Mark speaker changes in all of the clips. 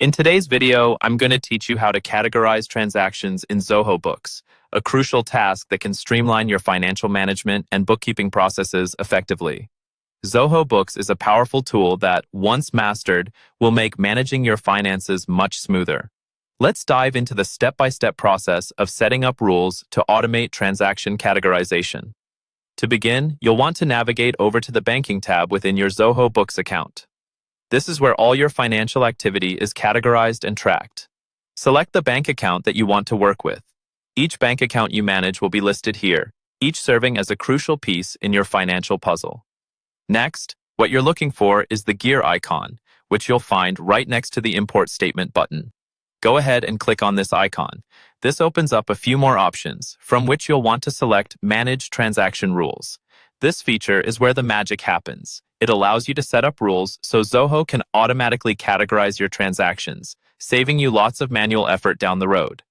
Speaker 1: In today's video, I'm going to teach you how to categorize transactions in Zoho Books, a crucial task that can streamline your financial management and bookkeeping processes effectively. Zoho Books is a powerful tool that, once mastered, will make managing your finances much smoother. Let's dive into the step-by-step process of setting up rules to automate transaction categorization. To begin, you'll want to navigate over to the Banking tab within your Zoho Books account. This is where all your financial activity is categorized and tracked. Select the bank account that you want to work with. Each bank account you manage will be listed here, each serving as a crucial piece in your financial puzzle. Next, what you're looking for is the gear icon, which you'll find right next to the Import Statement button. Go ahead and click on this icon. This opens up a few more options, from which you'll want to select Manage Transaction Rules. This feature is where the magic happens. It allows you to set up rules so Zoho can automatically categorize your transactions, saving you lots of manual effort down the road.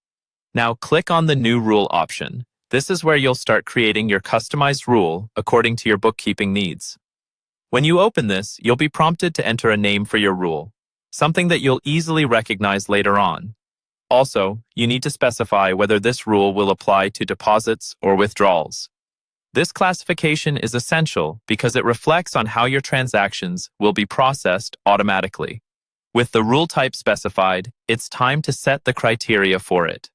Speaker 1: Now click on the New Rule option. This is where you'll start creating your customized rule according to your bookkeeping needs. When you open this, you'll be prompted to enter a name for your rule, something that you'll easily recognize later on. Also, you need to specify whether this rule will apply to deposits or withdrawals. This classification is essential because it reflects on how your transactions will be processed automatically. With the rule type specified, it's time to set the criteria for it.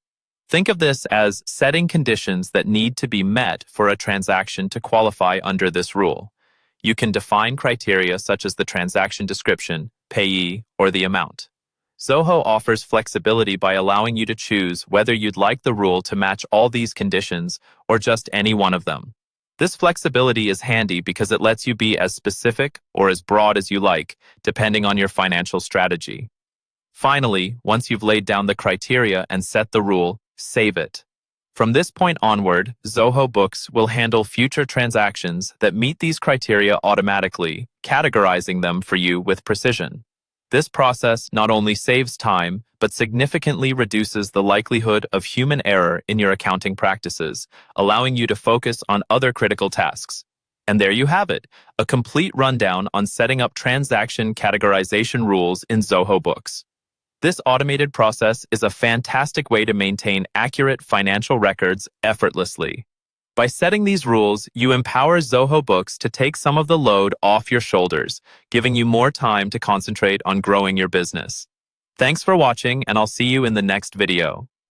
Speaker 1: Think of this as setting conditions that need to be met for a transaction to qualify under this rule. You can define criteria such as the transaction description, payee, or the amount. Zoho offers flexibility by allowing you to choose whether you'd like the rule to match all these conditions or just any one of them. This flexibility is handy because it lets you be as specific or as broad as you like, depending on your financial strategy. Finally, once you've laid down the criteria and set the rule, save it. From this point onward, Zoho Books will handle future transactions that meet these criteria automatically, categorizing them for you with precision. This process not only saves time, but significantly reduces the likelihood of human error in your accounting practices, allowing you to focus on other critical tasks. And there you have it, a complete rundown on setting up transaction categorization rules in Zoho Books. This automated process is a fantastic way to maintain accurate financial records effortlessly. By setting these rules, you empower Zoho Books to take some of the load off your shoulders, giving you more time to concentrate on growing your business. Thanks for watching, and I'll see you in the next video.